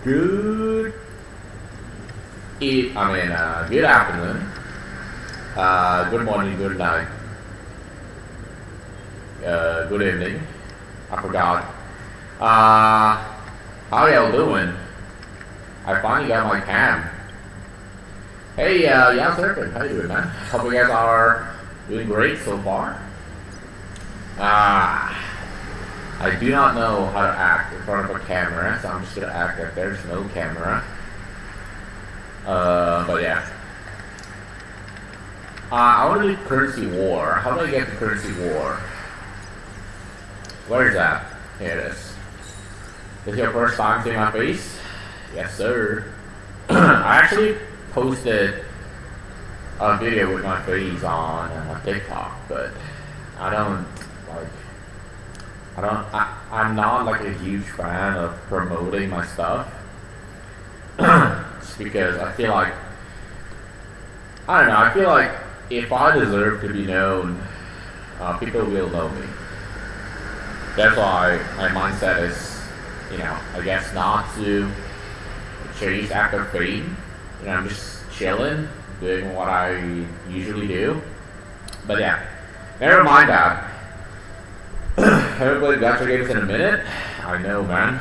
Good good afternoon, good morning, good night, good evening. I forgot. How y'all doing? I finally got my cam. Hey, yeah, Serpent, how you doing, man? Hope you guys are doing great so far. I do not know how to act in front of a camera, so I'm just gonna act like there's no camera. But yeah. I want to do currency war. How do I get to currency war? Where is that? Here it is. This is your first time seeing my face? Yes, sir. I actually posted a video with my face on TikTok, but I'm not like a huge fan of promoting my stuff. Just because I feel like, I feel like if I deserve to be known, people will know me. That's why my mindset is, I guess not to chase after fame. I'm just chilling, doing what I usually do. But yeah, never mind that. Haven't played Gacha games in a minute. I know, man.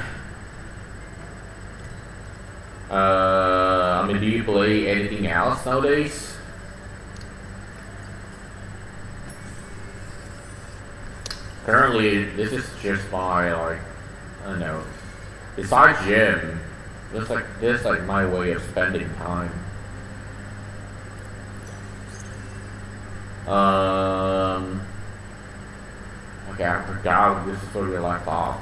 Do you play anything else nowadays? Currently, this is just my, I don't know, besides gym, this like my way of spending time. Okay, I forgot this is where we left off.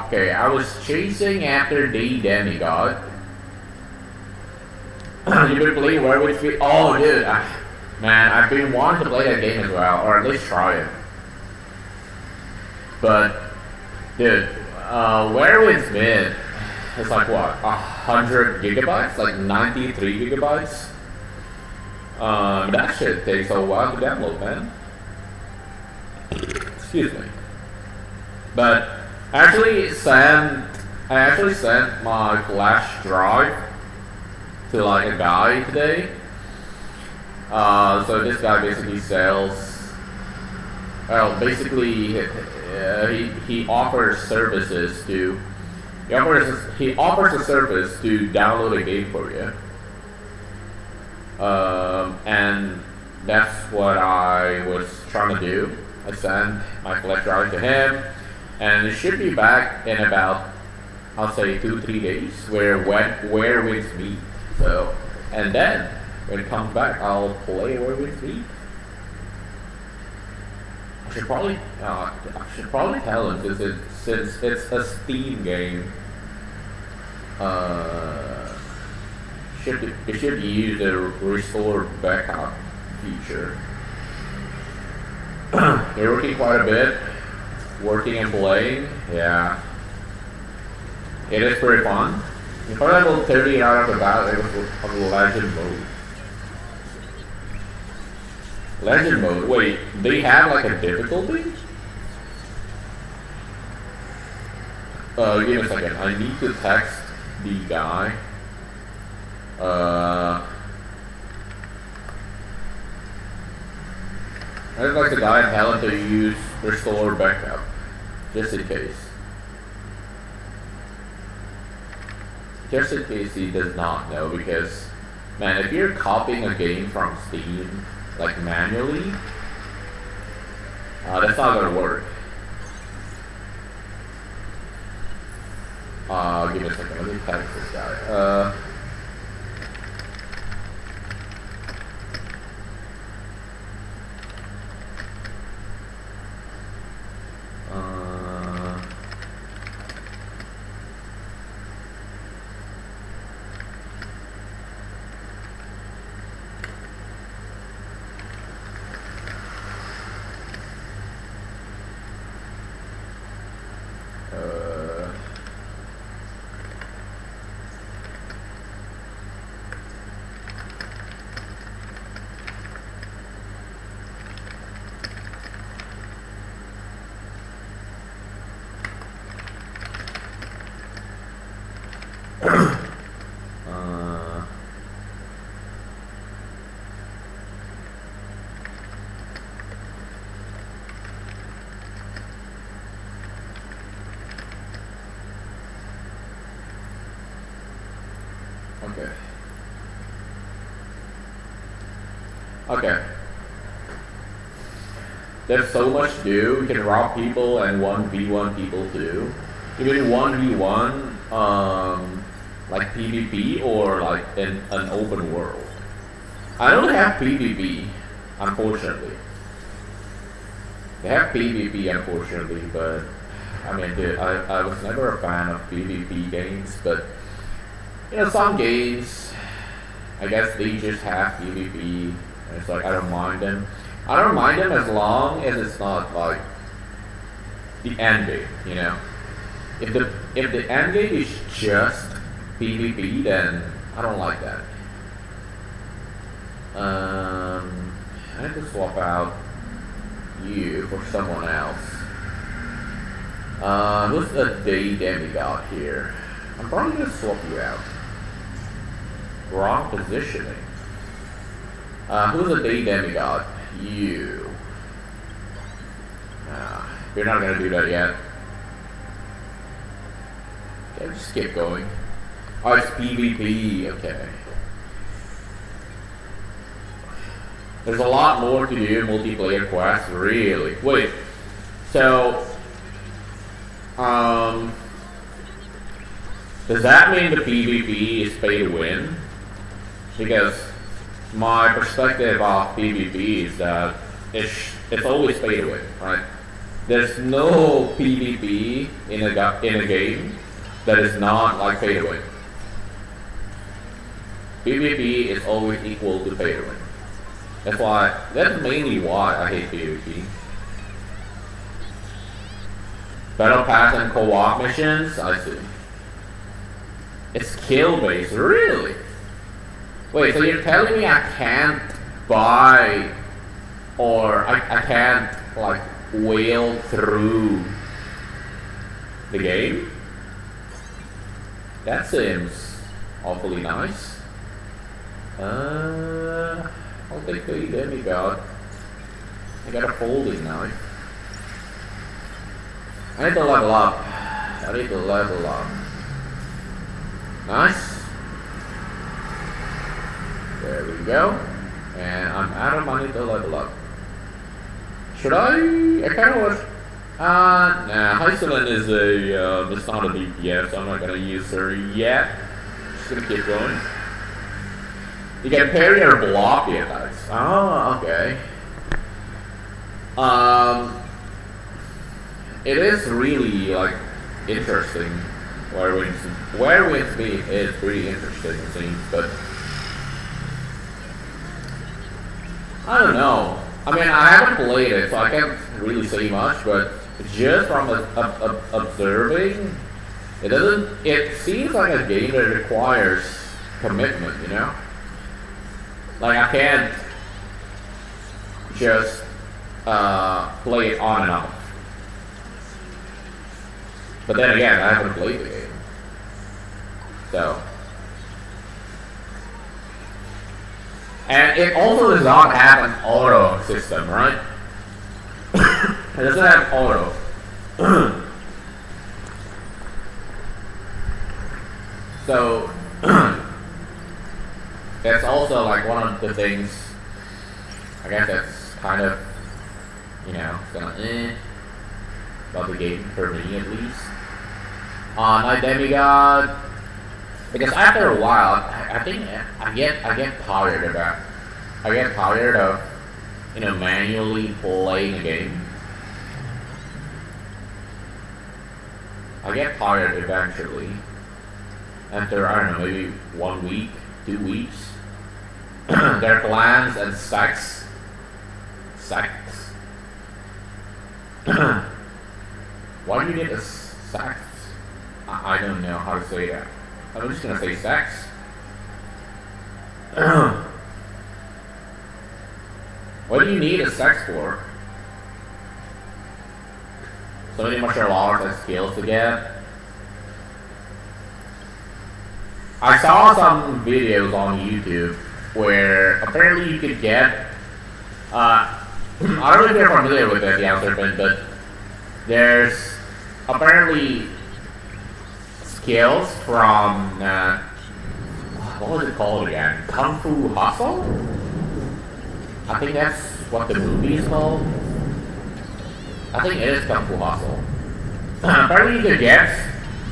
Okay, I was chasing after the demigod. You've been playing Werewolf Street? Oh, dude, man, I've been wanting to play that game as well, or at least try it. But, dude, Werewolf Smith is like what, 100 gigabytes? Like 93 gigabytes? That shit takes a while to download, man. Excuse me. But I actually sent my flash drive to like a guy today. So this guy basically sells. Well, basically, he offers services to. He offers a service to download a game for you. And that's what I was trying to do. I sent my flash drive to him, and it should be back in about, I'll say 2-3 days, where winds meet. So, and then when it comes back, I'll play Where Winds Meet. I should probably tell him since it's a Steam game. It should use the restore backup feature. You're working quite a bit, working and playing. Yeah, it is pretty fun. If I level 30 out of the battle, it was on legend mode. Legend mode. Wait, they have like a difficulty? Give me a second. I need to text the guy. I'd like the guy and tell him to use restore backup, just in case. Just in case he does not know, because, man, if you're copying a game from Steam, like manually, that's not gonna work. Give me a second, let me text this guy. uh, okay. Okay. There's so much to do. You can rob people and 1v1 people too. Even 1v1, like PvP or like in an open world. I don't have PvP, unfortunately. They have PvP, unfortunately, but I mean, dude, I was never a fan of PvP games, but you know, some games, I guess they just have PvP, and it's like, I don't mind them. I don't mind them as long as it's not like the end game, you know? If the end game is just PvP, then I don't like that. I have to swap out you for someone else. Who's the day demigod here? I'm probably gonna swap you out. Wrong positioning. Who's the day demigod? You. You're not gonna do that yet. Okay, just keep going. Oh, it's PvP. Okay. There's a lot more to do in multiplayer quests, really. Wait, so, does that mean the PvP is pay to win? Because my perspective of PvP is that it's always pay to win, right? There's no PvP in a game that is not like pay to win. PvP is always equal to pay to win. That's mainly why I hate PvP. Battle Pass and co-op missions, I see. It's skill based, really? Wait, so you're telling me I can't buy, or I can't, like, whale through the game? That seems awfully nice. I'll take the demigod. I got a folding knife. I need to level up. Nice. There we go. And I'm out of money to level up. Should I kind of was. Nah, Hycelin is it's not a DPS, so I'm not gonna use her yet. Just gonna keep going. You can parry or block the attacks. Oh, okay. It is really like interesting. Where wins me is pretty interesting, it seems, but I don't know. I mean, I haven't played it, so I can't really say much, but just from observing, it seems like a game that requires commitment, you know? Like, I can't just play it on and off. But then again, I haven't played the game. So. And it also does not have an auto system, right? It doesn't have auto. So, that's also like one of the things, I guess that's kind of, you know, gonna about the game for me at least. My demigod, because after a while, I think I get tired of that. I get tired of, you know, manually playing a game. I get tired eventually. After, I don't know, maybe 1 week, 2 weeks. Their clans and sects. Why do you need a sect? I don't know how to say that. I'm just gonna say sex. What do you need a sex for? So many martial arts and skills to get. I saw some videos on YouTube where apparently you could get. I don't know if you're familiar with it, the Serpent, but there's apparently skills from what was it called again? Kung Fu Hustle? I think that's what the movie is called. I think it is Kung Fu Hustle. Apparently you could get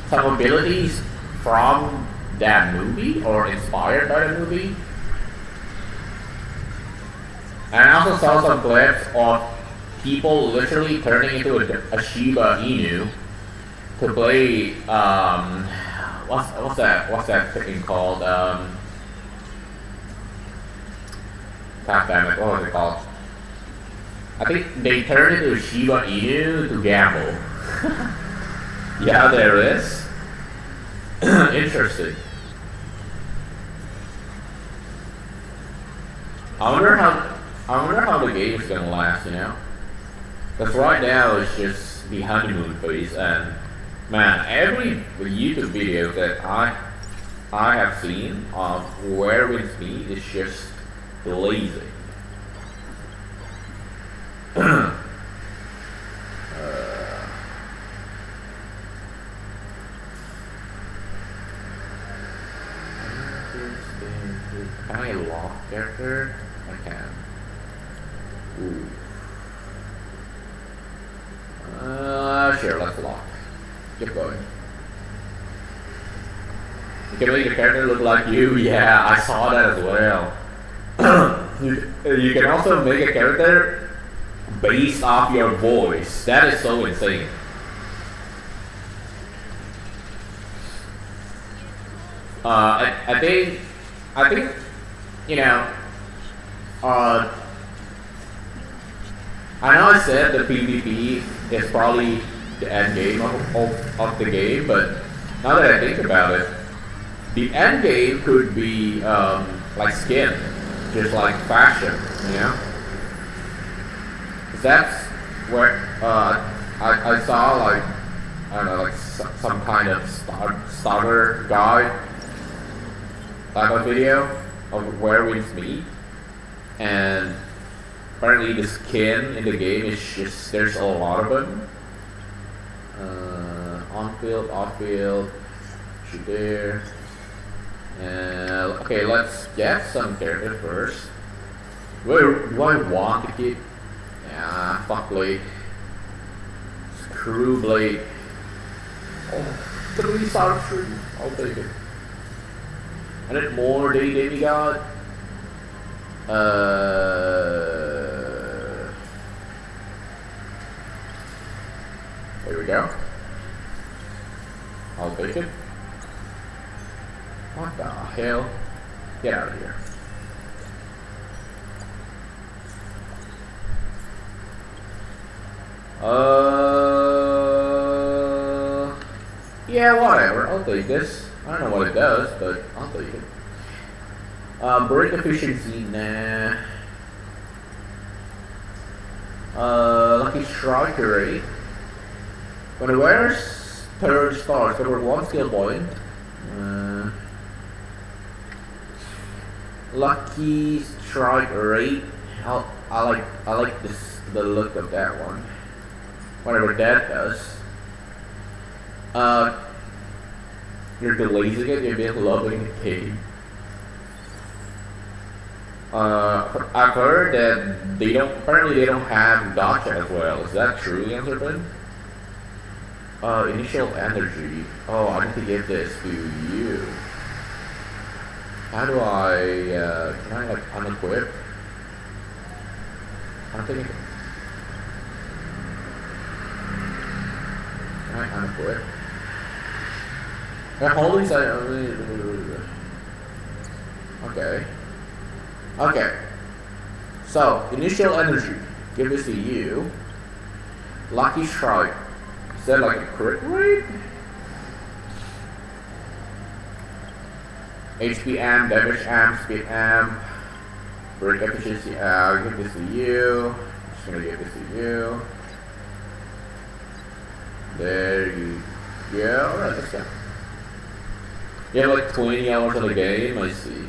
some abilities from that movie or inspired by the movie. And I also saw some clips of people literally turning into a Shiba Inu to play what's that thing called? God damn it, what was it called? I think they turned into a Shiba Inu to gamble. Yeah, there is. Interesting. I wonder how the game is gonna last, you know? Because right now it's just the honeymoon phase, and man, every YouTube video that I have seen of Where Wins Me is just blazing. Can I lock character? I can. Ooh. Sure, let's lock. Keep going. You can make your character look like you. Yeah, I saw that as well. You can also make a character based off your voice. That is so insane. I think, you know, I know I said the PvP is probably the end game of the game, but now that I think about it, the end game could be like skin, just like fashion, you know? That's where I saw, like, I don't know, like some kind of starter guide type of video of Where Wins Me, and apparently the skin in the game is just, there's a lot of them. On field, off field, shoot there. Okay, let's get some character first. Where do I want to keep? Yeah, fuck Blade. Screw Blade. Oh, 3-star tree. I'll take it. I need more demigod. There we go. I'll take it. What the hell? Get out of here. Yeah, whatever. I'll take this. I don't know what it does, but I'll take it. Break efficiency, nah. Lucky strike rate. When it wears third stars, cover 1 skill point. Lucky strike rate. I like the look of that one. Whatever that does. You're delaying it. You're being loving the game. I've heard that apparently they don't have gotcha as well. Is that true, Answerman? Initial energy. Oh, I need to give this to you. How do I, can I like unequip? I'm thinking, can I unequip? Holy side. Okay. Okay. So, initial energy. Give this to you. Lucky strike. Is that like a crit rate? HP amp, damage amp, speed amp, break efficiency. I'll give this to you. Just gonna give this to you. There you go. Alright, let's go. You have like 20 hours on the game, I see.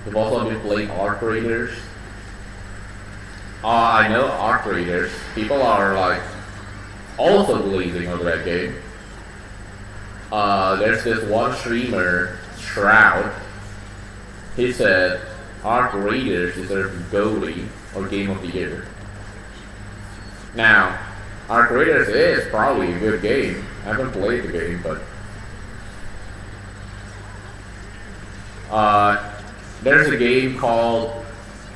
You've also been playing Arc Raiders. I know Arc Raiders. People are like also glazing over that game. There's this one streamer, Shroud. He said Arc Raiders deserve GOTY or Game of the Year. Now, Arc Raiders is probably a good game. I haven't played the game, but there's a game called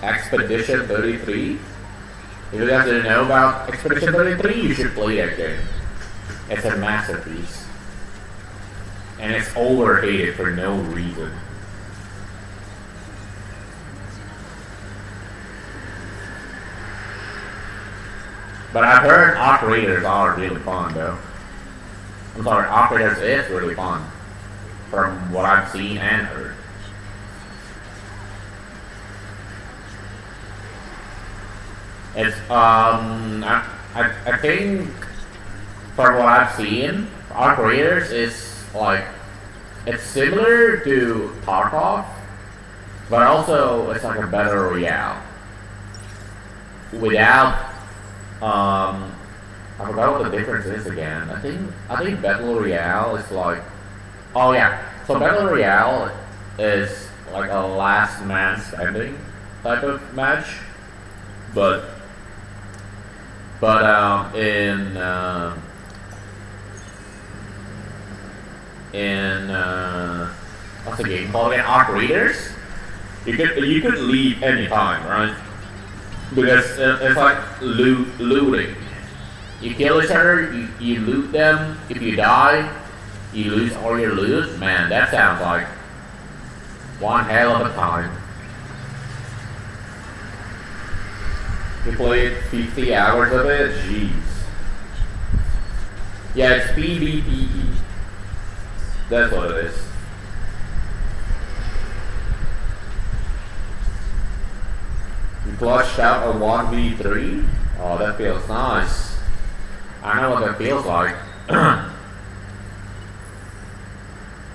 Expedition 33. If you guys didn't know about Expedition 33, you should play that game. It's a masterpiece. And it's overhated for no reason. But I've heard Arc Raiders are really fun though. I'm sorry, Arc Raiders is really fun. From what I've seen and heard. It's I think from what I've seen, Arc Raiders is like it's similar to Tarkov, but also it's like a battle royale. Without I forgot what the difference is again. I think battle royale is like oh yeah. So battle royale is like a last man standing type of match, but in what's the game called again? Arc Raiders. You could leave anytime, right? Because it's like looting. You kill each other, you loot them. If you die, you lose all your loot. Man, that sounds like one hell of a time. You played 50 hours of it? Jeez. Yeah, it's PvPe. That's what it is. You clutched out a 1v3? Oh, that feels nice. I know what that feels like.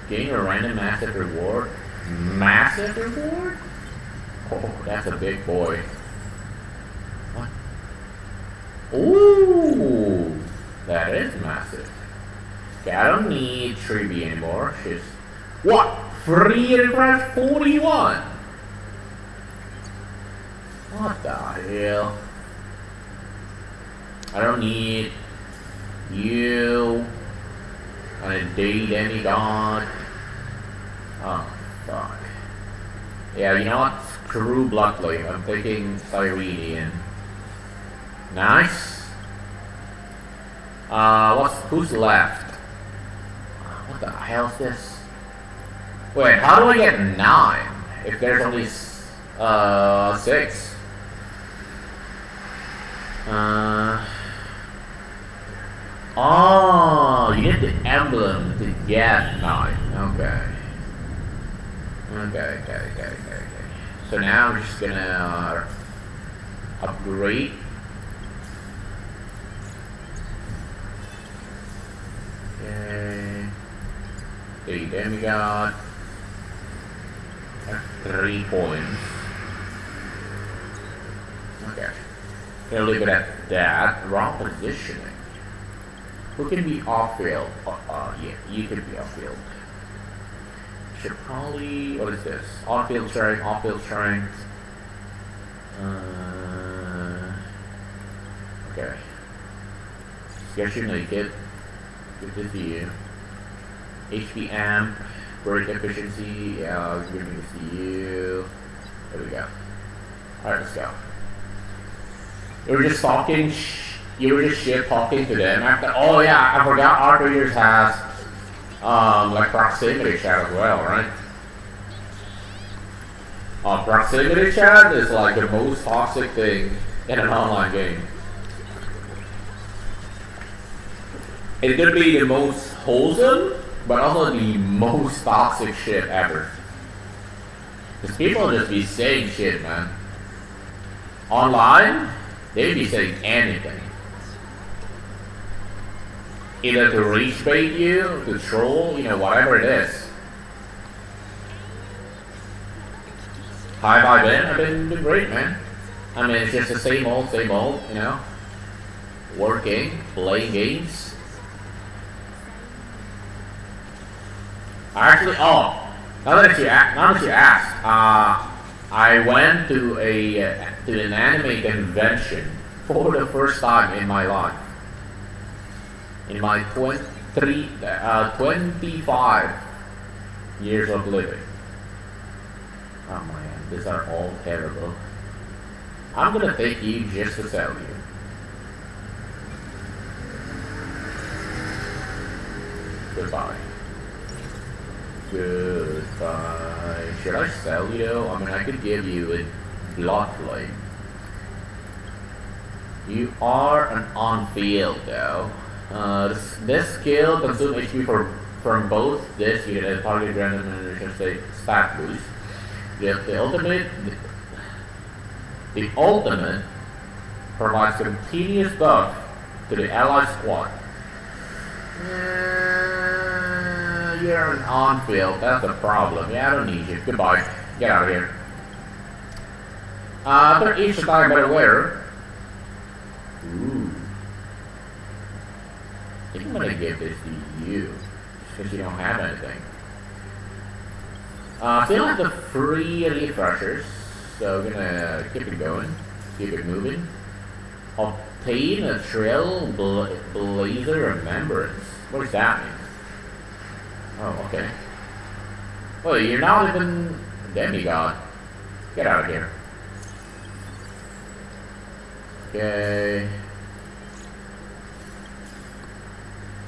Getting a random massive reward? Massive reward? Oh, that's a big boy. What? Ooh, that is massive. Okay, I don't need Trivia anymore. She's what? Free refresh 41. What the hell? I don't need you on a day demigod. Oh fuck. Yeah, you know what? Screw Bloodblade. I'm taking Cyrenian. Nice. Who's left? What the hell is this? Wait, how do I get 9 if there's only 6? Oh, you need the emblem to get 9. Okay. So now we're just gonna upgrade. Okay. The demigod. 3 points. Okay. Gonna leave it at that. Wrong positioning. Who can be off-field? Yeah, you can be off-field. Should probably... What is this? On-field strength, off-field strength. Okay. Guess you're naked. Good to see you. HP amp. Break efficiency. Yeah, it's good to see you. There we go. Alright, let's go. You were just talking... You were just shit talking to them after. Oh yeah, I forgot Arc Raiders has like proximity chat as well, right? Proximity chat is like the most toxic thing in an online game. It could be the most wholesome, but also the most toxic shit ever. Because people just be saying shit, man. Online, they'd be saying anything. either to reach bait you, to troll, whatever it is. How have I been? I've been great, man. I mean, it's just the same old, working, playing games. Actually, now that you asked, I went to an anime convention for the first time in my life. In my 25 years of living. Oh man, these are all terrible. I'm gonna take you just to tell you. Goodbye. Goodbye. Should I sell you though? I mean, I could give you a blood flame. You are an on-field though. This skill consumes HP from both this unit and target random ammunition stat boost. The ultimate provides continuous buff to the allied squad. You're an on-field, that's a problem. Yeah, I don't need you. Goodbye. Get out of here. They're each attack by the wearer. Ooh. I think I'm gonna give this to you, because you don't have anything. Fill out the free refreshers, so we're gonna keep it going, keep it moving. Obtain a trail blazer remembrance. What does that mean? Oh, okay. Well, you're not even a demigod. Get out of here. Okay.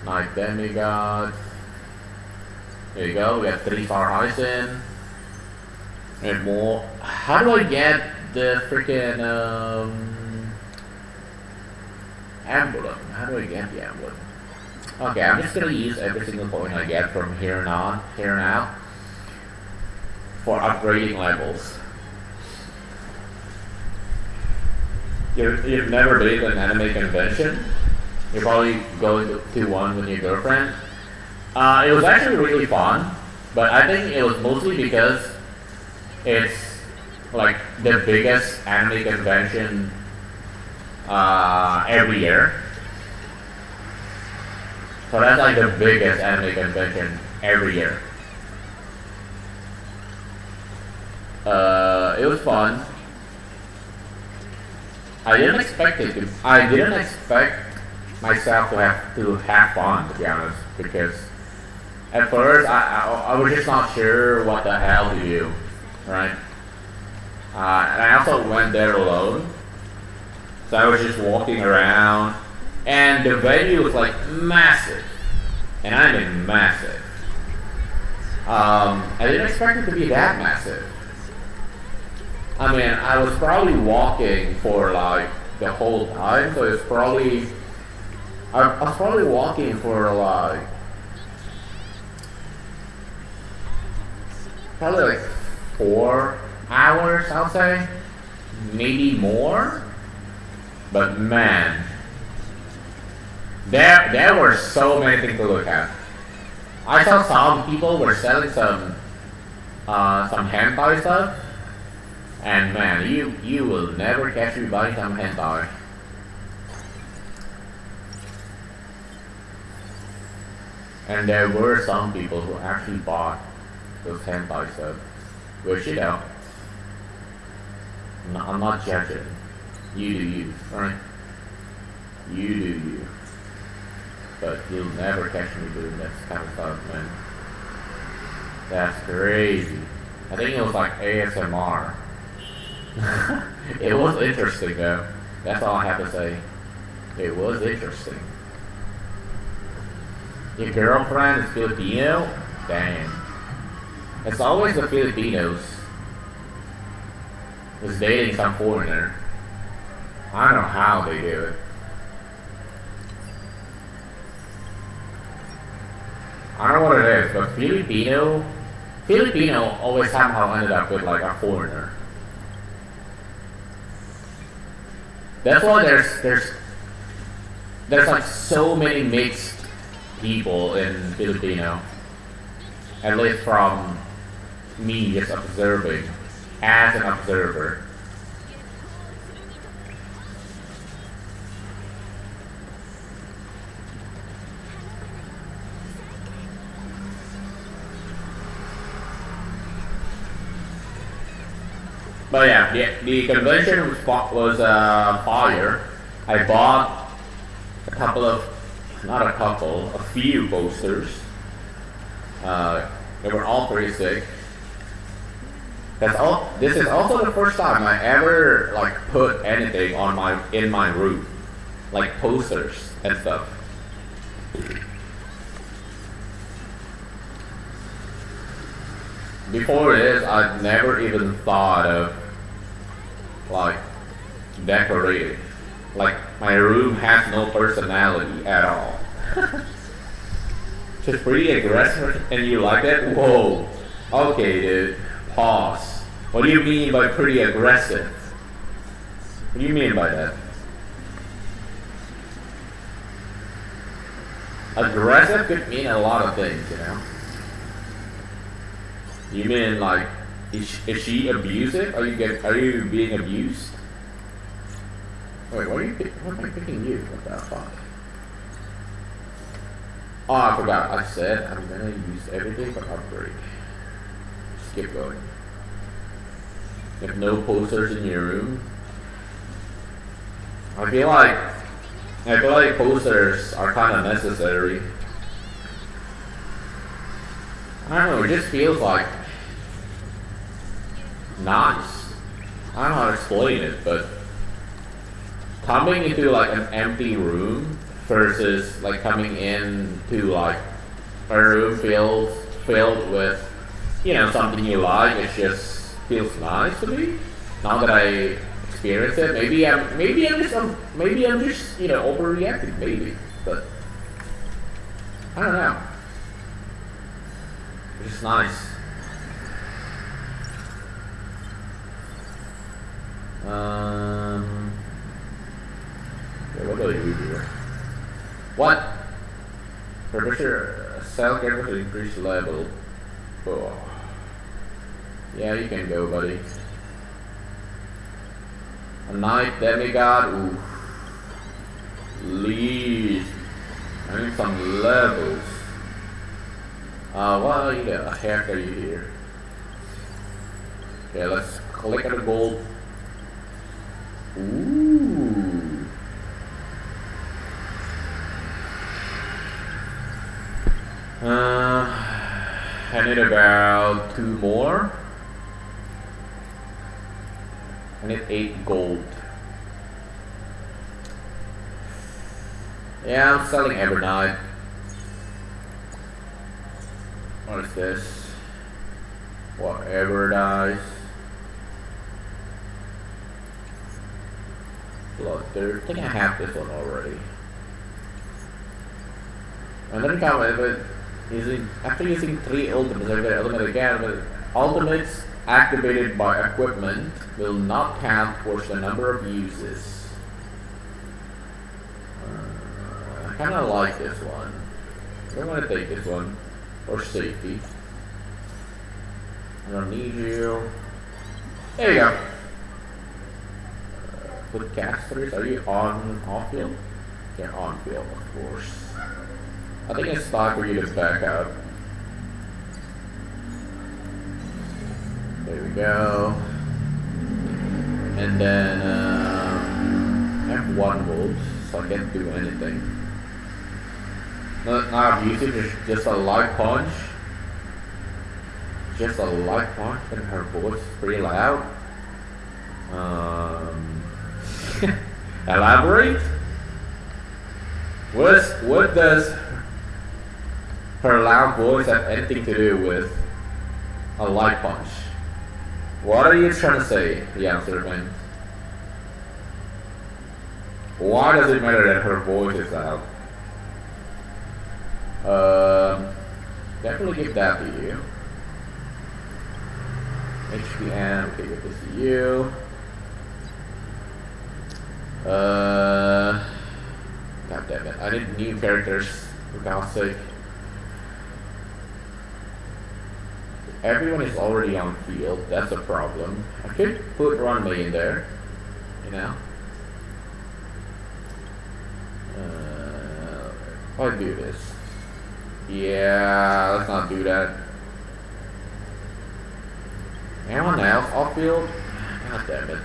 Night demigod. There you go, we got 3-star Hyson. And more. How do I get the freaking emblem? How do I get the emblem? Okay, I'm just gonna use every single point I get from here on out for upgrading levels. You've never been to an anime convention? You're probably going to one with your girlfriend. It was actually really fun, but I think it was mostly because it's like the biggest anime convention every year. So that's like the biggest anime convention every year. It was fun. I didn't expect myself to have fun, to be honest, because at first I was just not sure what the hell to do, right? And I also went there alone, so I was just walking around, and the venue was like massive, and I mean massive. I didn't expect it to be that massive. I mean, I was probably walking for like the whole time, so it's probably I was probably walking for like probably like 4 hours, I'll say, maybe more. But man, there were so many things to look at. I saw some people were selling some hentai stuff, and man, you will never catch me buying some hentai. And there were some people who actually bought those hentai stuff, which I'm not judging. You do you, alright? You do you. But you'll never catch me doing this kind of stuff, man. That's crazy. I think it was like ASMR. It was interesting though. That's all I have to say. It was interesting. Your girlfriend is Filipino? Dang. It's always the Filipinos who's dating some foreigner. I don't know how they do it. I don't know what it is, but Filipino always somehow ended up with like a foreigner. That's why there's like so many mixed people in Filipino, at least from me just observing, as an observer. But yeah, the convention was fire. I bought a few posters. They were all pretty sick. This is also the first time I ever like put anything in my room, like posters and stuff. Before this, I'd never even thought of like decorating. Like my room has no personality at all. Just pretty aggressive, and you like that? Whoa. Okay, dude. Pause. What do you mean by pretty aggressive? What do you mean by that? Aggressive could mean a lot of things, you know. You mean like, is she abusive? Are you being abused? Wait, what am I picking you? What the fuck? Oh, I forgot. I said I'm gonna use everything but upgrade. Just keep going. You have no posters in your room. I feel like posters are kind of necessary. I don't know, it just feels like nice. I don't know how to explain it, but coming into like an empty room versus like coming into like a room filled with, you know, something you like, it just feels nice to me. Now that I experience it, maybe I'm just you know overreacting, maybe, but I don't know. It's nice. Okay, what do I do here? What? Pressure cell character to increase level. Oh. Yeah, you can go, buddy. A knight demigod. Ooh. Please. I need some levels. Well, yeah, the heck are you here? Okay, let's click on the gold. Ooh. I need about 2 more. I need 8 gold. Yeah, I'm selling every night. What is this? Whatever dies. Bloodthirst. I think I have this one already. And then come with after using 3 ultimates, I get ultimate again, but ultimates activated by equipment will not count towards the number of uses. I kinda like this one. I'm gonna take this one. For safety. I don't need you. There you go. With casters, are you off field? You're on field, of course. I think it's time for you to back up. There we go. And then I have 1 volt, so I can't do anything. Not abusive, just a light punch. Just a light punch, and her voice is pretty loud. Elaborate? What does her loud voice have anything to do with a light punch? What are you trying to say, the answer man? Why does it matter that her voice is loud? Definitely give that to you. HPN, okay, give this to you. God damn it, I need new characters For God's sake. Everyone is already on field, that's a problem. I could put runway in there, you know. If I do this. Yeah, let's not do that. Anyone else off field? God damn it.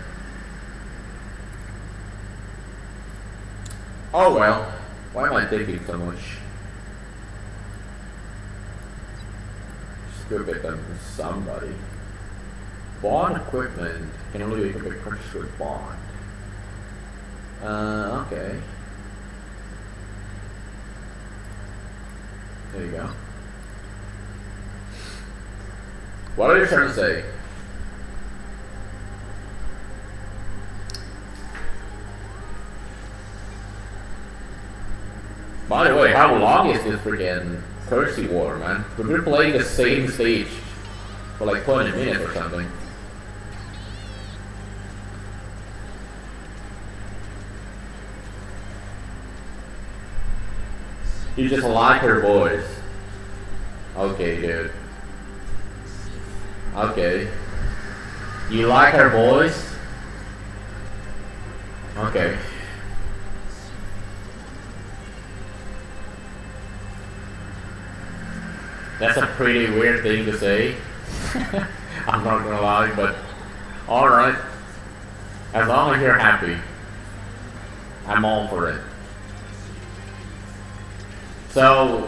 Oh well. Why am I thinking so much? Just go get them to somebody. Bond equipment can only be equipped purchased with bond. Okay. There you go. What are you trying to say? By the way, how long is this freaking Cursey War, man? We've been playing the same stage for like 20 minutes or something. You just like her voice. Okay, dude. Okay. You like her voice? Okay. That's a pretty weird thing to say. I'm not gonna lie, but alright. As long as you're happy, I'm all for it. So,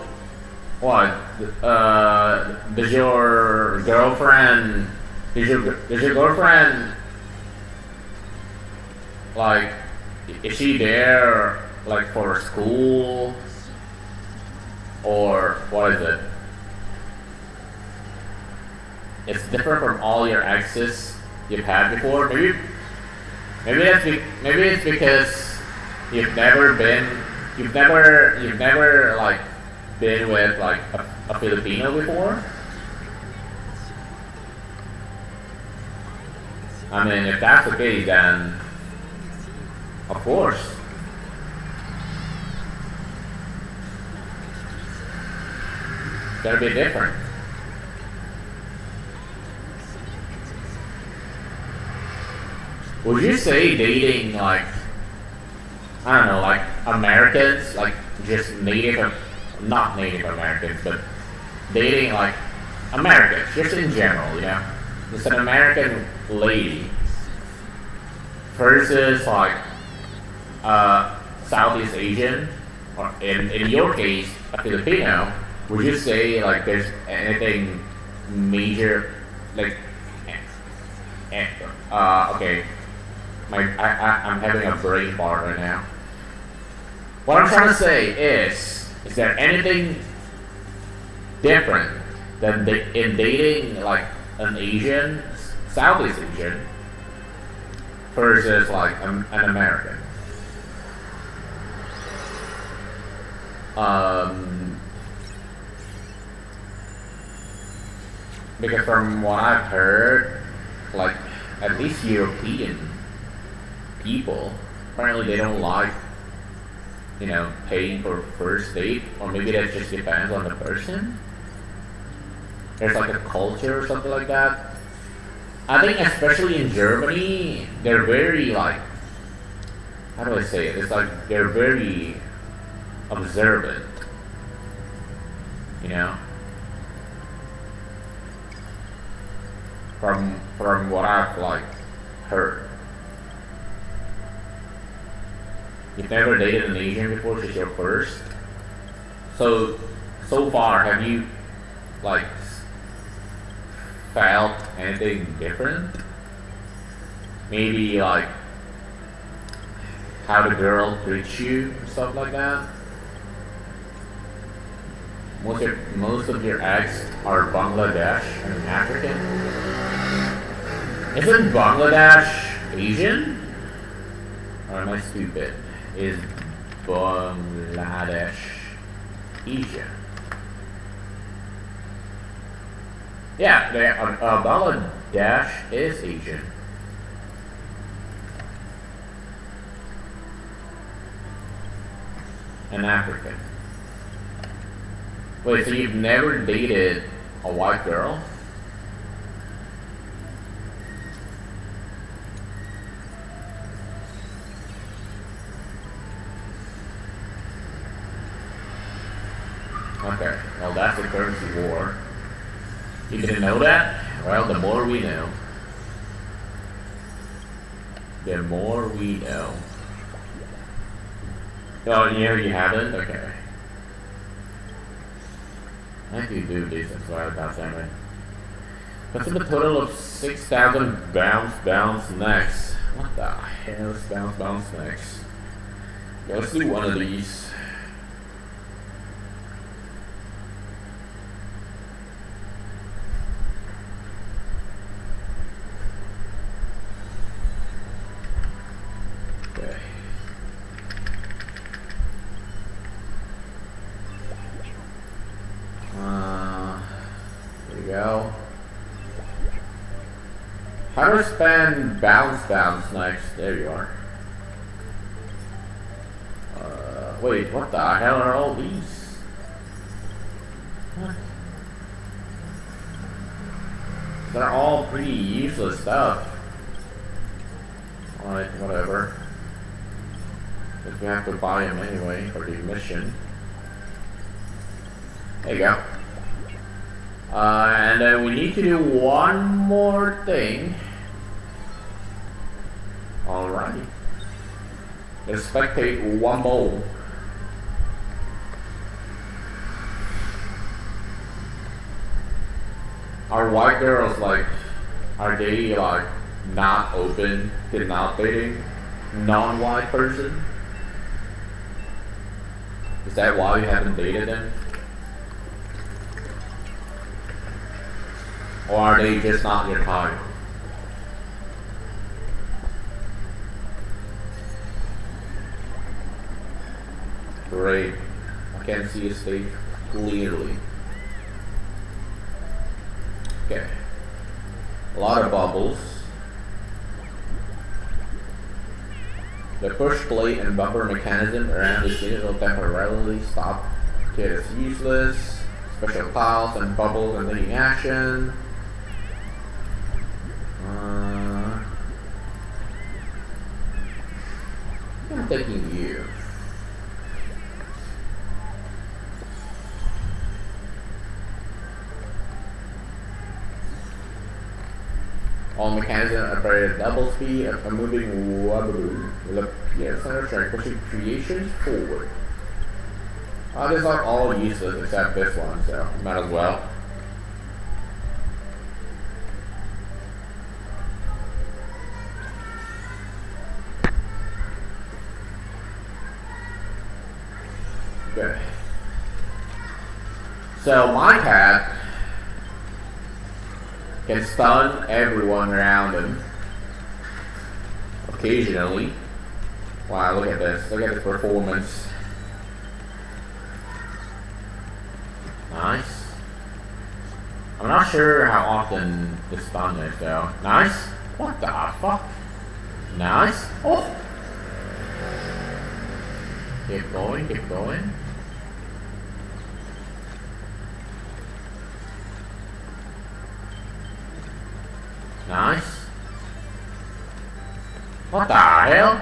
what? Does your girlfriend, does your girlfriend, like, is she there, like, for school? Or what is it? It's different from all your exes you've had before. Maybe it's because you've never like been with like a Filipino before. I mean, if that's the case, then of course. It's gotta be different. Would you say dating, like, I don't know, like Americans, like just not Native Americans, but dating like Americans, just in general, you know, just an American lady versus like Southeast Asian, or in your case, a Filipino, would you say like there's anything major, like, okay. I'm having a brain fart right now. What I'm trying to say is there anything different than in dating like an Asian, Southeast Asian, versus like an American? Because from what I've heard, like at least European people, apparently they don't like, you know, paying for first date, or maybe that just depends on the person. There's like a culture or something like that. I think especially in Germany, they're very like, how do I say it? It's like they're very observant, you know. From what I've like heard. You've never dated an Asian before, she's your first. So far, have you, like, felt anything different? Maybe, like, how the girl treats you, and stuff like that? Most of your ex are Bangladesh and African. Isn't Bangladesh Asian? Or am I stupid? Is Bangladesh Asian? Yeah, Bangladesh is Asian. And African. Wait, so you've never dated a white girl? Okay, well that's a currency war. You didn't know that? Well, the more we know. The more we know. Oh, you haven't? Okay. I can do this as well, goddammit. Consume a total of 6,000 bounce next. What the hell is bounce next? Yeah, let's do one of these. Okay. There we go. How to spend bounce next? There you are. Wait, what the hell are all these? What? They're all pretty useless stuff. Alright, whatever. Because we have to buy them anyway for the mission. There you go. And then we need to do one more thing. Alrighty. Let's spectate one more. Are white girls like, are they like not open to not dating non-white person? Is that why you haven't dated them? Or are they just not your type? Great. I can see his face clearly. Okay. A lot of bubbles. The push plate and bumper mechanism around the unit will temporarily stop. Okay, it's useless. Special piles and bubbles and taking action. I'm taking you. All mechanisms operate at double speed of a moving wobble will appear center track, pushing creations forward. These are all useless except this one, so might as well. Good. So my cat can stun everyone around him. Occasionally. Wow, look at this. Look at this performance. Nice. I'm not sure how often the stun is though. Nice. What the fuck? Nice. Oh. Keep going, keep going. Nice. What the hell?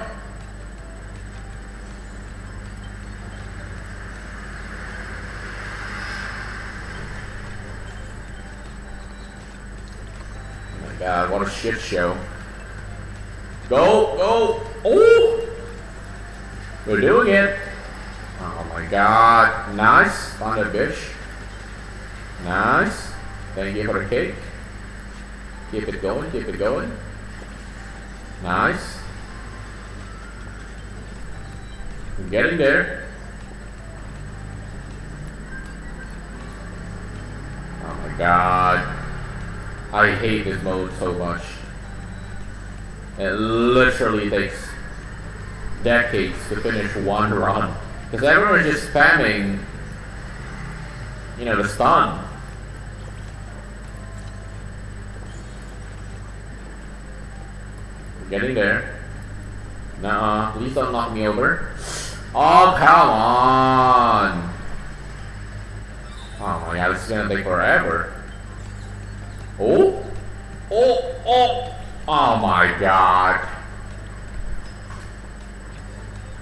Oh my god, what a shit show. Go, go, oh! We're doing it. Oh my god, nice. Found a bitch. Nice. Thank you for the cake. Keep it going, keep it going. Nice. We're getting there. Oh my god. I hate this mode so much. It literally takes decades to finish one run. Because everyone's just spamming, you know, the stun. Getting there. Nuh-uh. Please don't knock me over. Oh, come on. my god, this is gonna take forever. Oh! Oh! Oh! Oh my god.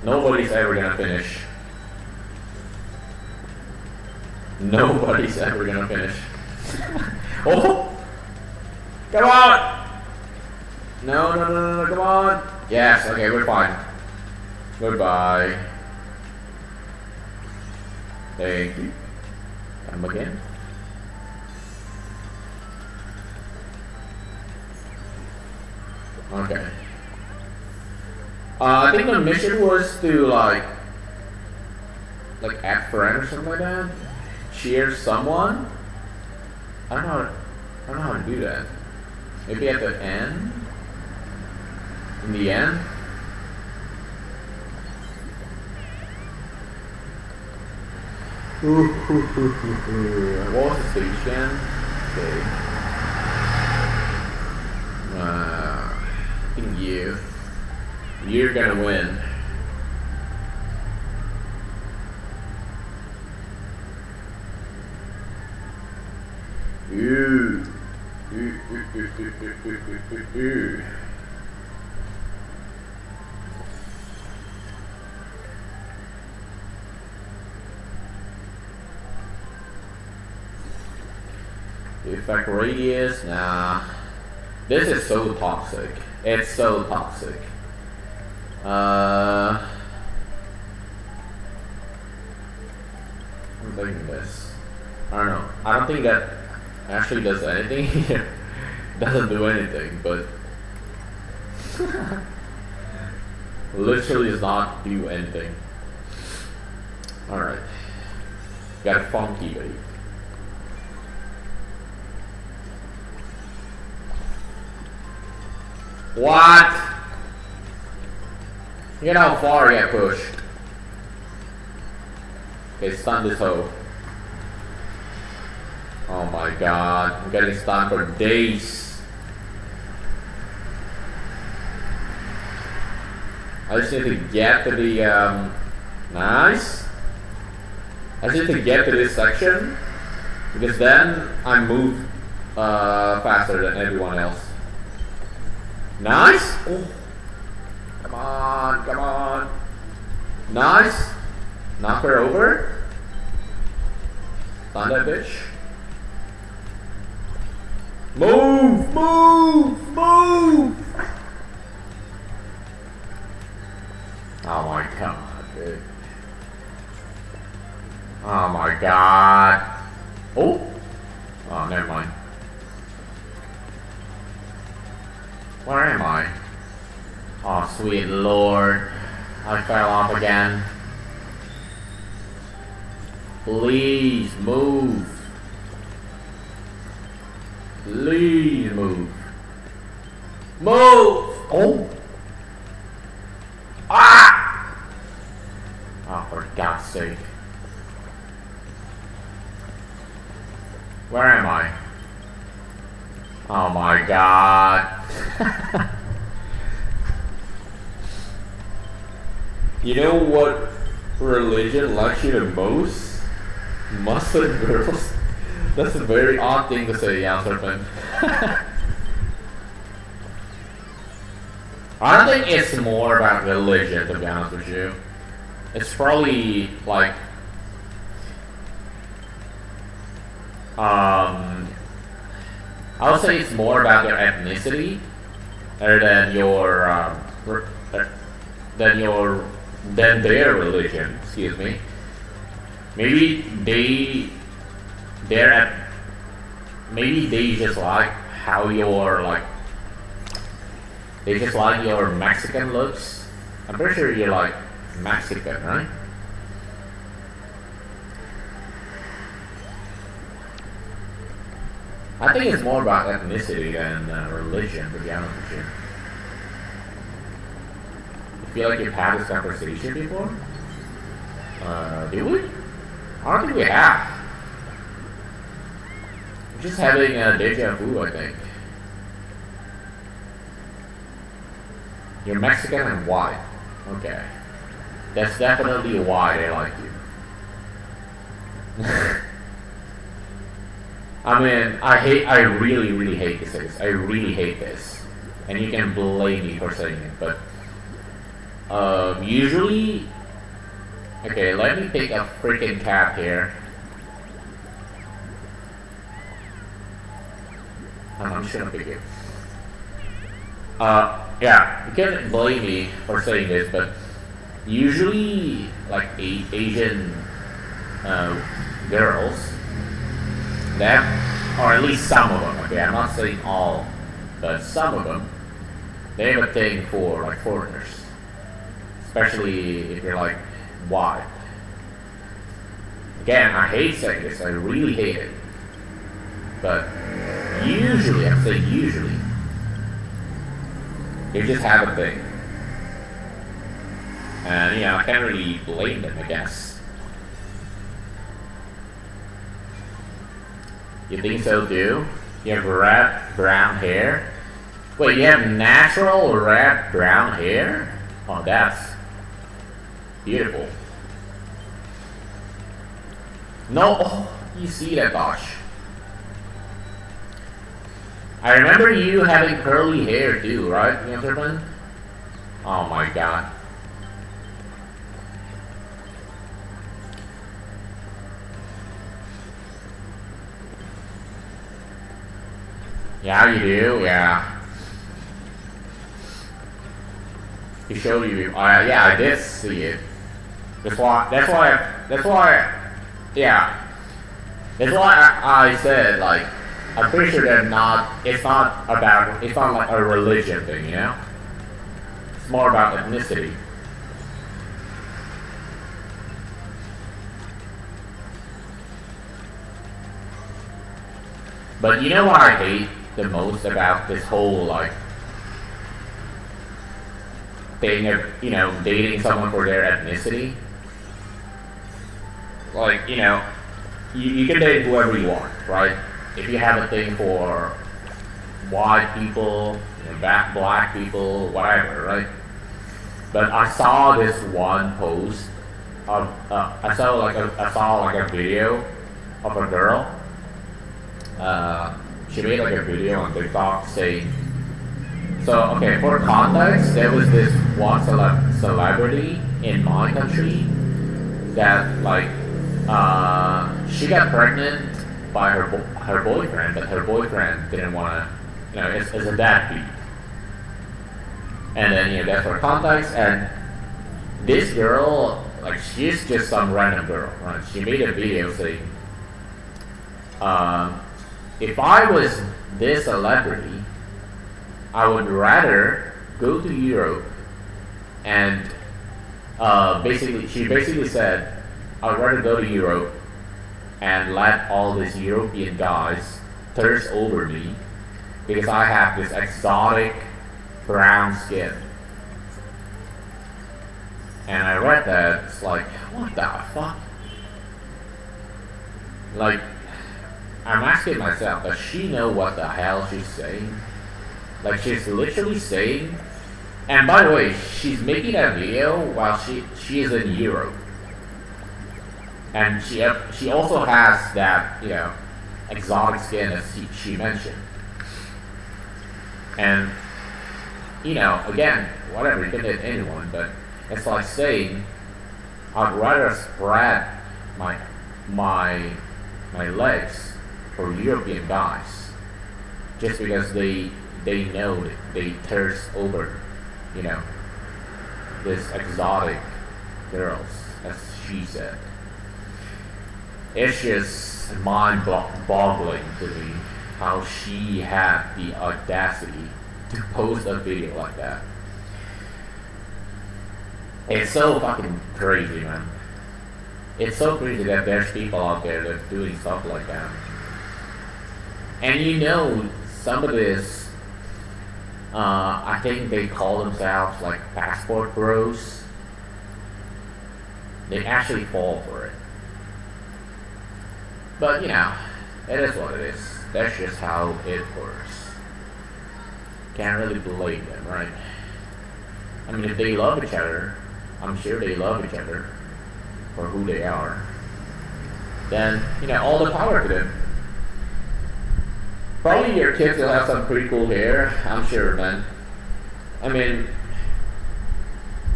Nobody's ever gonna finish. Nobody's ever gonna finish. Oh! Come on! No, no, no, no, no, come on! Yes, okay, we're fine. Goodbye. Thank you. Come again. Okay. I think the mission was to like add friend or something like that. Cheer someone. I don't know how to do that. Maybe at the end. In the end. What was the stage again? Okay. I think you're gonna win. Ooh. Effect radius, nah. This is so toxic. It's so toxic. I'm thinking this. I don't know. I don't think that actually does anything here. Doesn't do anything, but literally does not do anything. Alright. Got a funky bait. What? You know how far I get pushed. Okay, stun this hoe. Oh my god, I'm getting stunned for days. I just need to get to the, nice. I just need to get to this section, because then I move, faster than everyone else. Nice! Oh. Come on, come on. Nice! Knock her over. Stun that bitch. Move! Move! Move! Oh my god, dude. Oh my god. Oh! Oh, never mind. Where am I? Oh, sweet lord. I fell off again. Please move. Please move. Move! Oh! Ah! Oh, for God's sake. Where am I? Oh my god. You know what religion likes you the most? Muslim girls. That's a very odd thing to say, yeah, Serpent. I don't think it's more about religion, to be honest with you. It's probably like I would say it's more about their ethnicity rather than than their religion. Excuse me. Maybe maybe they just like how you're like. They just like your Mexican looks. I'm pretty sure you're like Mexican, right? I think it's more about ethnicity than religion, to be honest with you. You feel like you've had this conversation before? Do we? I don't think we have. We're just having a deja vu, I think. You're Mexican and white. Okay. That's definitely why they like you. I mean, I really, really hate this. I really hate this. And you can blame me for saying it, but usually, okay, let me pick a freaking cat here. I'm just gonna pick it. Yeah, you can blame me for saying this, but usually, like Asian girls, them, or at least some of them. Okay, I'm not saying all, but some of them, they have a thing for like foreigners, especially if you're like white. Again, I hate saying this. I really hate it, but usually, I'm saying usually, they just have a thing. And, I can't really blame them, I guess. You think so too? You have red brown hair? Wait, you have natural red brown hair? Oh, that's beautiful. No, oh, you see that, gosh. I remember you having curly hair too, right, Gentleman? Oh my god. Yeah, you do, yeah. He showed you, yeah, I did see it. That's why, yeah. That's why I said, like, I'm pretty sure it's not like a religion thing, It's more about ethnicity. But you know what I hate the most about this whole, like, thing of, dating someone for their ethnicity? Like, you can date whoever you want, right? If you have a thing for white people, black people, whatever, right? But I saw this one post of I saw a video of a girl. She made like a video on TikTok saying, so okay, for context, there was this one celebrity in my country that like she got pregnant by her boyfriend, but her boyfriend didn't want to, it's a deadbeat. And then, that's for context, and this girl, like, she's just some random girl, right? She made a video saying, if I was this celebrity, I would rather go to Europe and, she basically said, I would rather go to Europe and let all these European guys thirst over me because I have this exotic brown skin. And I read that, it's like, what the fuck? Like, I'm asking myself, does she know what the hell she's saying? Like, she's literally saying, and by the way, she's making that video while she is in Europe. And she also has that, exotic skin as she mentioned. And, again, whatever, you can date anyone, but it's like saying, I'd rather spread my legs for European guys, just because they know that they thirst over, this exotic girls, as she said. It's just mind-boggling to me how she had the audacity to post a video like that. It's so fucking crazy, man. It's so crazy that there's people out there that are doing stuff like that. And some of this, I think they call themselves like passport bros. They actually fall for it. But, it is what it is. That's just how it works. Can't really blame them, right? I mean, if they love each other, I'm sure they love each other for who they are. Then, all the power to them. Probably your kids will have some pretty cool hair, I'm sure, man. I mean,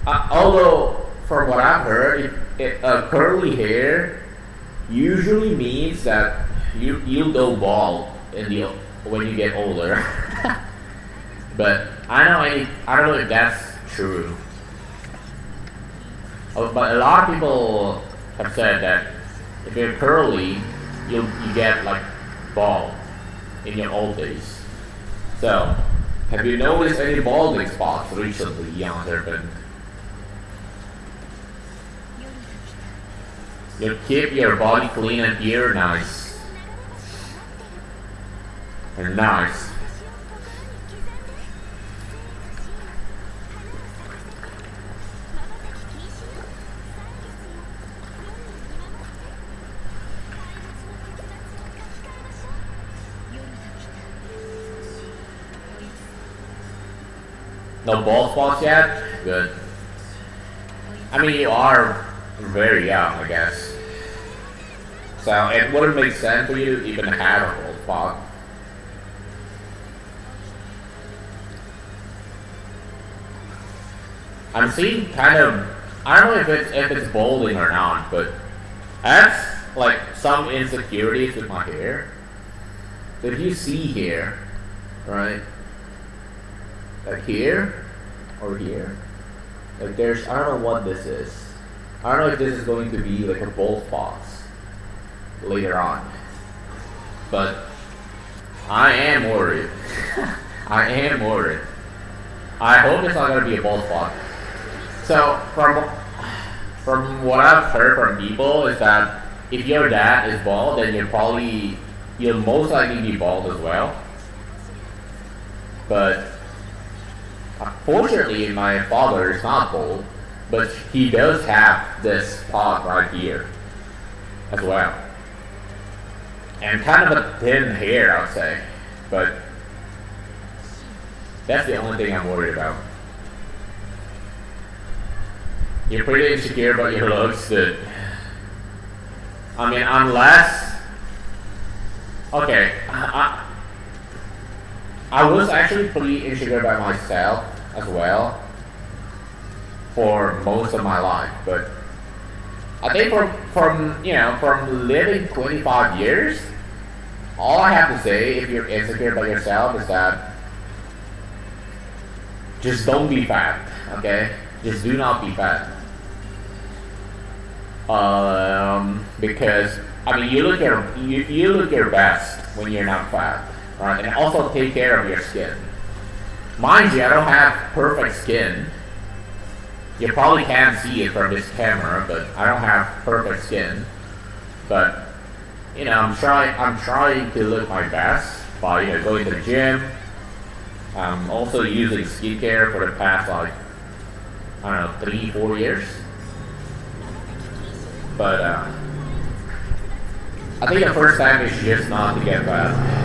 although from what I've heard, curly hair usually means that you'll go bald when you get older. But I don't know if that's true. But a lot of people have said that if you're curly, you get like bald in your old days. So, have you noticed any balding spots recently, young serpent? You keep your body clean and ear nice. And nice. No bald spots yet? Good. I mean, you are very young, I guess. So it wouldn't make sense for you to even have a bald spot. I'm seeing kind of, I don't know if it's balding or not, but I have like some insecurities with my hair. So if you see here, right? Like here or here, like there's, I don't know what this is. I don't know if this is going to be like a bald spots later on, but I am worried. I am worried. I hope it's not going to be a bald spot. So from what I've heard from people is that if your dad is bald, then you'll most likely be bald as well. But fortunately, my father is not bald, but he does have this spot right here as well. And kind of a thin hair, I would say. But that's the only thing I'm worried about. You're pretty insecure about your looks, dude. I mean, unless... Okay, I was actually pretty insecure about myself as well for most of my life, but I think from living 25 years, all I have to say if you're insecure about yourself is that just don't be fat, okay? Just do not be fat. Because I mean you look your best when you're not fat. Alright, and also take care of your skin. Mind you, I don't have perfect skin. You probably can't see it from this camera, but I don't have perfect skin. But you know, I'm trying to look my best by going to the gym. I'm also using skincare for the past like I don't know 3-4 years. But I think the first time is just not to get fat.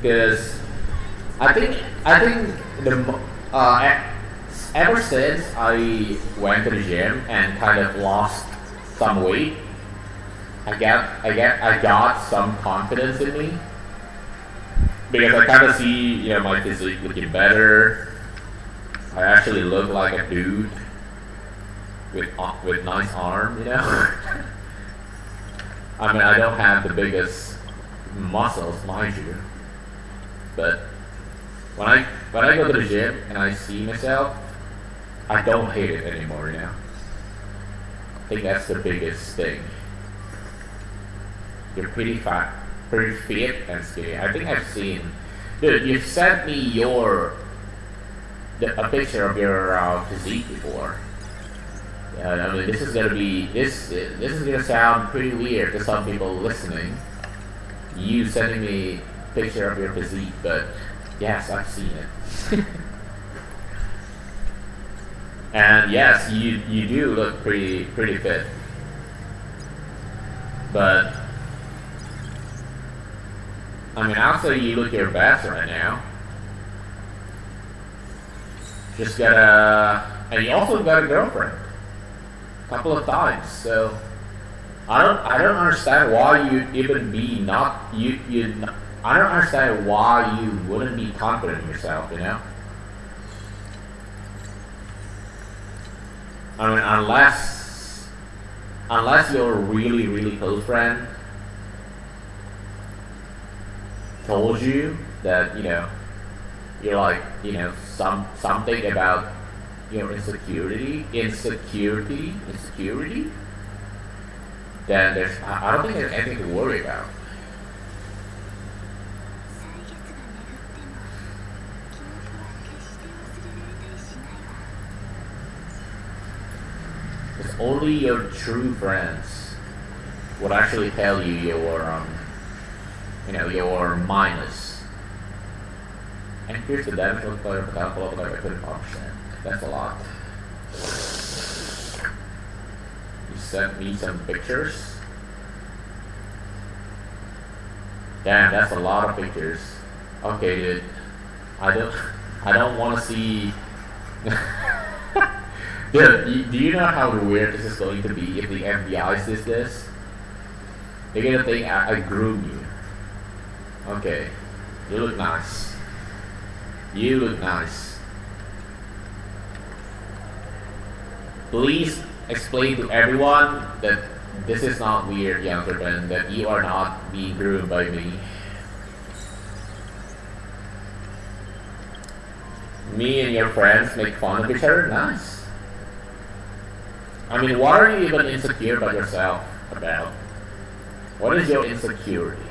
Because I think ever since I went to the gym and kind of lost some weight, I got some confidence in me because I kind of see my physique looking better. I actually look like a dude with nice arm, I mean, I don't have the biggest muscles, mind you. But when I go to the gym and I see myself, I don't hate it anymore, I think that's the biggest thing. You're pretty fat, pretty fit and skinny. I think I've seen, dude. You've sent me a picture of your physique before. I mean, this is gonna sound pretty weird to some people listening. You sending me picture of your physique, but yes, I've seen it. And yes, you do look pretty fit. But I mean, I'll say you look your best right now. And you also got a girlfriend, a couple of times. So I don't understand why you even be not you. I don't understand why you wouldn't be confident in yourself. I mean, unless your really really close friend told you that you're like something about your insecurity, then I don't think there's anything to worry about. It's only your true friends would actually tell you your minus. And here's the damage of player without below like 35%. That's a lot. You sent me some pictures. Damn, that's a lot of pictures. Okay, dude. I don't want to see. Dude, do you know how weird this is going to be if the FBI sees this? They're gonna think I groomed you. Okay, you look nice. You look nice. Please explain to everyone that this is not weird, young friend, that you are not being groomed by me. Me and your friends make fun of each other? Nice. I mean, what are you even insecure about yourself about? What is your insecurity?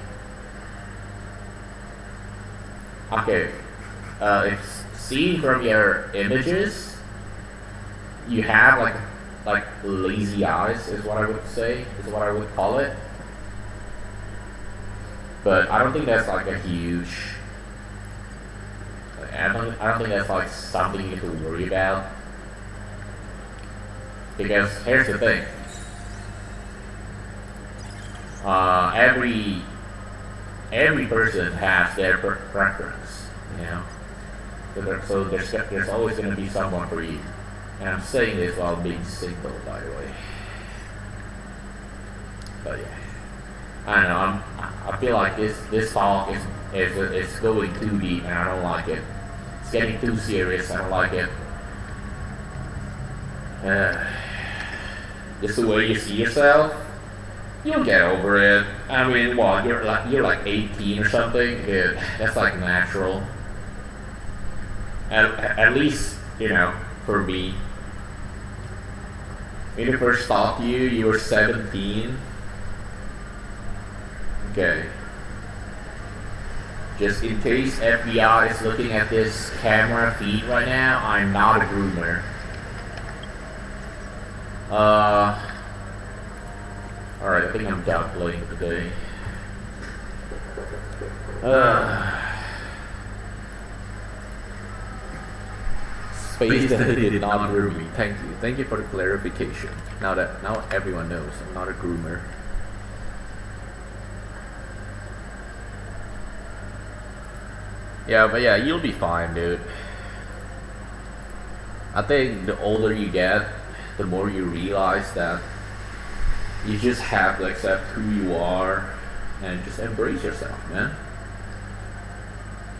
Okay, if seen from your images, you have like lazy eyes is what I would say, is what I would call it. But I don't think that's like a huge. I don't think that's like something you have to worry about. Because here's the thing. Every person has their preference, So there's always going to be someone for you. And I'm saying this while being single, by the way. But yeah, I don't know. I feel like this talk is going too deep, and I don't like it. It's getting too serious. I don't like it. Just the way you see yourself, you'll get over it. I mean, what you're like 18 or something. That's like natural. At least for me. When I first talked to you, you were 17. Okay. Just in case FBI is looking at this camera feed right now, I'm not a groomer. Alright, I think I'm done playing today. Space that did not groom me. Thank you for the clarification. Now everyone knows I'm not a groomer. Yeah, but yeah, you'll be fine, dude. I think the older you get, the more you realize that you just have to accept who you are and just embrace yourself, man.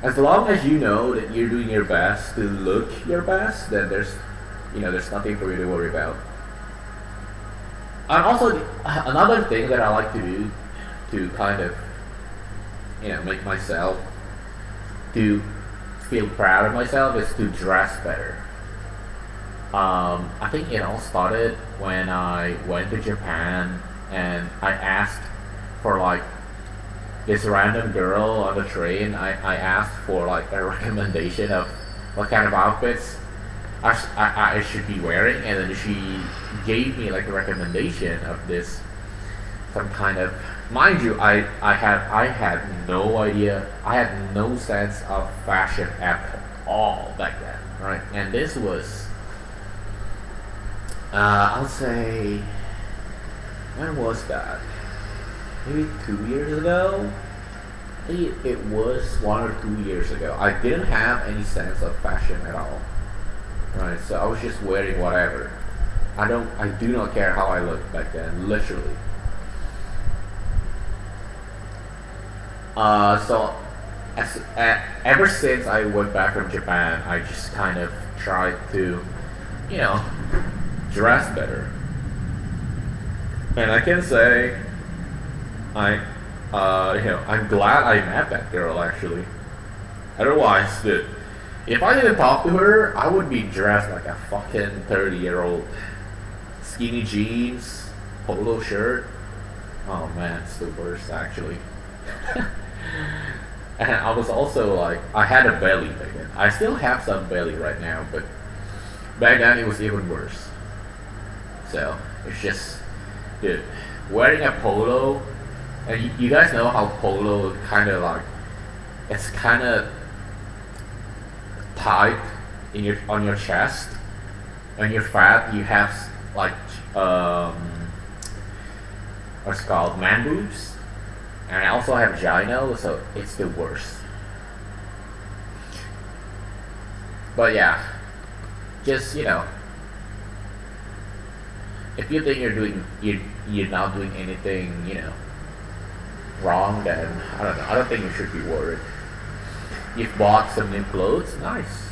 As long as you know that you're doing your best to look your best, then there's nothing for you to worry about. And also, another thing that I like to do to kind of, make myself to feel proud of myself is to dress better. I think it all started when I went to Japan and I asked for like this random girl on the train. I asked for like a recommendation of what kind of outfits I should be wearing, and then she gave me like a recommendation of this some kind of, mind you, I had no idea, I had no sense of fashion at all back then, right? And this was I'll say, when was that? Maybe 2 years ago? Maybe it was 1 or 2 years ago. I didn't have any sense of fashion at all. Right, so I was just wearing whatever. I do not care how I looked back then, literally. So ever since I went back from Japan, I just kind of tried to, you know, dress better. And I can say, I'm glad I met that girl actually. Otherwise, dude, if I didn't talk to her, I would be dressed like a fucking 30-year-old. Skinny jeans, polo shirt. Oh man, it's the worst actually. And I was also like, I had a belly back then. I still have some belly right now, but back then it was even worse. So, it's just, dude, wearing a polo, and you guys know how polo kind of like, it's kind of tight on your chest. When you're fat, you have like what's it called, man boobs, and I also have gyno, so it's the worst. But yeah, just if you think you're not doing anything wrong, then I don't know. I don't think you should be worried. You've bought some new clothes, nice.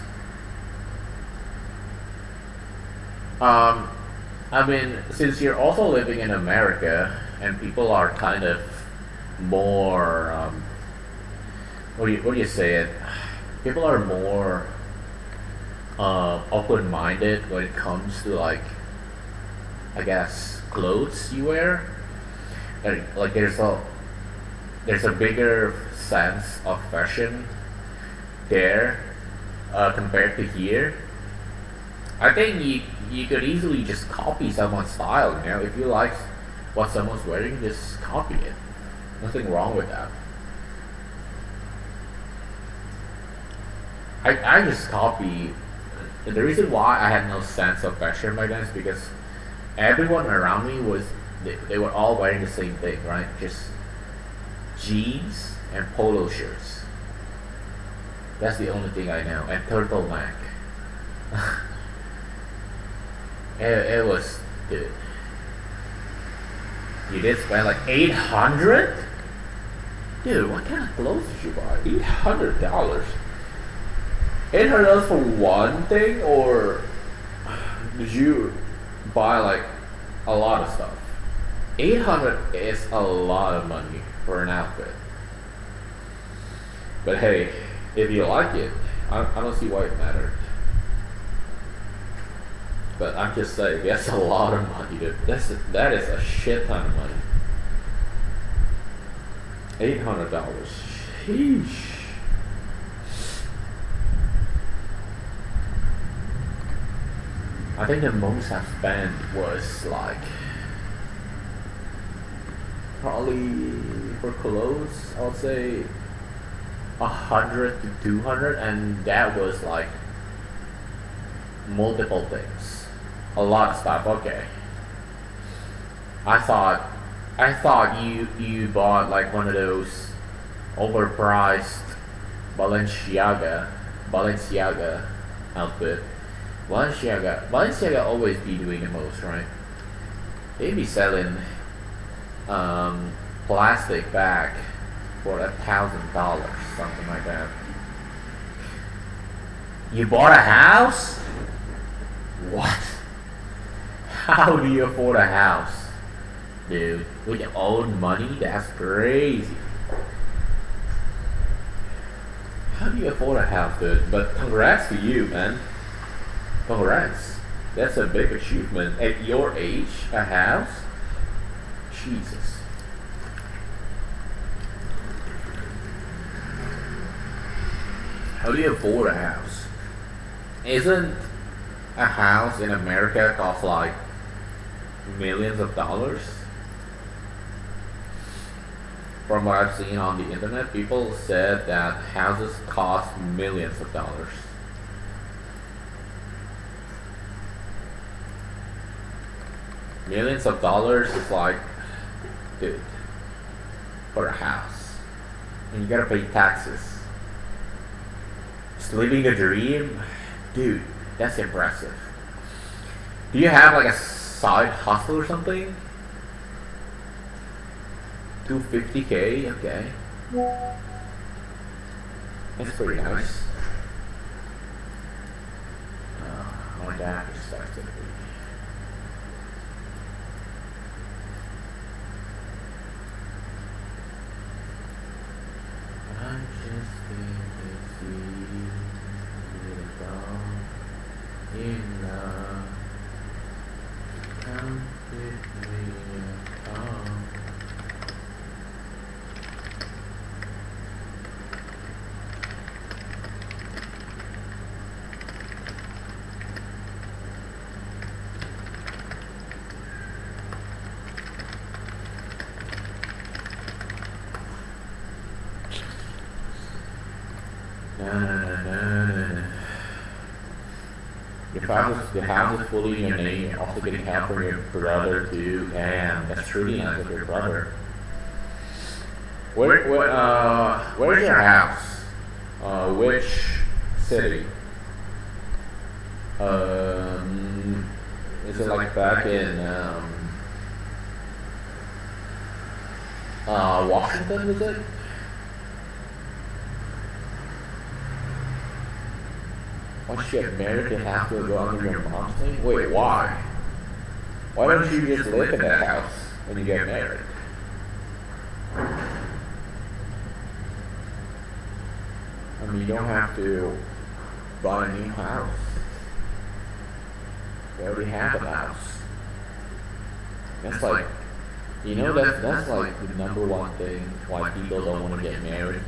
I mean, since you're also living in America and people are kind of more, what do you say it? People are more open-minded when it comes to like, I guess, clothes you wear. Like there's a bigger sense of fashion there compared to here. I think you could easily just copy someone's style, if you like what someone's wearing, just copy it. Nothing wrong with that. I just copy. The reason why I had no sense of fashion by then is because everyone around me they were all wearing the same thing, right? Just jeans and polo shirts. That's the only thing I know. And turtleneck. It was, dude. You did spend like 800? Dude, what kind of clothes did you buy? $800. $800 for one thing, or did you buy like a lot of stuff? 800 is a lot of money for an outfit. But hey, if you like it, I don't see why it mattered. But I'm just saying, that's a lot of money, dude. That is a shit ton of money. $800. Sheesh. I think the most I've spent was like, probably for clothes, I would say 100 to 200, and that was like multiple things. A lot of stuff. Okay. I thought you bought like one of those overpriced Balenciaga outfit. Balenciaga always be doing the most, right? They be selling plastic bag for $1,000, something like that. You bought a house? What? How do you afford a house? Dude, with your own money? That's crazy. How do you afford a house, dude? But congrats to you, man. Congrats. That's a big achievement. At your age, a house? Jesus. How do you afford a house? Isn't a house in America cost like millions of dollars? From what I've seen on the internet, people said that houses cost millions of dollars. Millions of dollars is like, dude, for a house. And you gotta pay taxes. Just living the dream? Dude, that's impressive. Do you have like a side hustle or something? $250K, okay. It's pretty nice. My dad respected me. I'm just being busy with all enough. Come with me home. No. Your house is fully in your name. You're also getting help from your brother too. Damn, that's truly nice of your brother. Where's your house? Which city? Is it like back in Washington? Is it? Once you get married, you have to go under your mom's name? Wait, why? Why don't you just live in that house when you get married? I mean, you don't have to buy a new house. You already have a house. That's like, that's like the number one thing why people don't want to get married.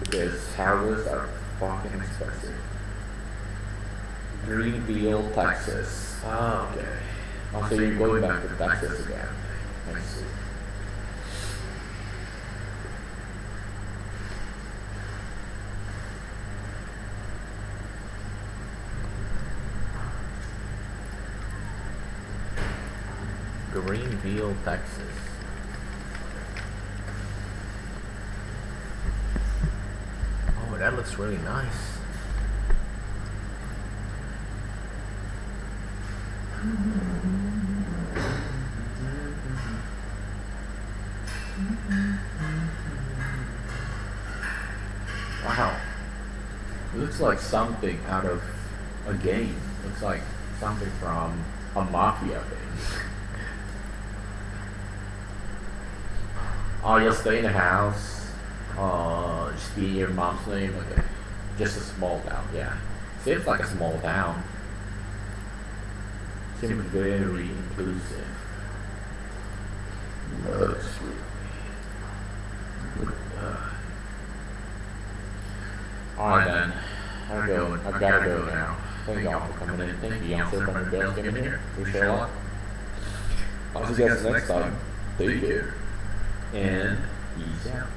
Because houses are fucking expensive. Greenville, Texas. Oh, okay. Oh, so you're going back to Texas again. I see. Greenville, Texas. Oh, that looks really nice. Wow. It looks like something out of a game. Looks like something from a mafia thing. Oh, you'll stay in the house. Just be your mom's name. Okay. Just a small town, yeah. Seems like a small town. Seems very inclusive. Looks really. Alright then. I've gotta go now. Thank y'all for coming in. Thank you, Youngster, from the Girls Gaming here. Appreciate a lot. I'll see you guys next time. Take care. And peace out.